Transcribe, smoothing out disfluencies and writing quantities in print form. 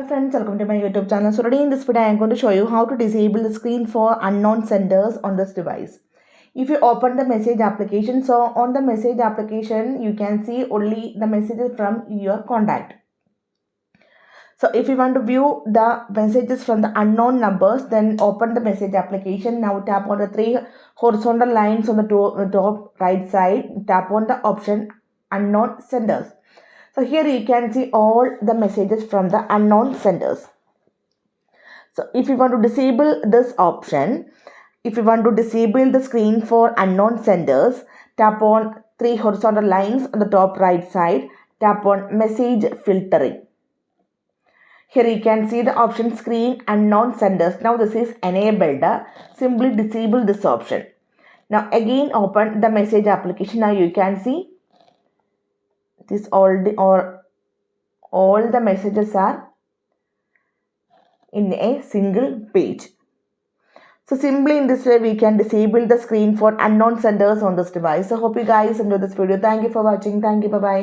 friends, welcome to my YouTube channel. So today in this video I am going to show you how to disable the screen for unknown senders on this device. If you open the message application, so on the message application you can see only the messages from your contact. So if you want to view the messages from the unknown numbers, then open the message application. Now tap on the three horizontal lines on the top right side. Tap on the option unknown senders. So here you can see all the messages from the unknown senders. So if you want to disable this option, if you want to disable the screen for unknown senders, tap on three horizontal lines on the top right side. Tap on message filtering. Here you can see the option screen unknown senders. Now this is enabled. Simply disable this option. Now again open the message application. Now you can see this all the messages are in a single page. So simply in this way we can disable the screen for unknown senders on this device. So hope you guys enjoy this video. Thank you for watching. Thank you. Bye bye.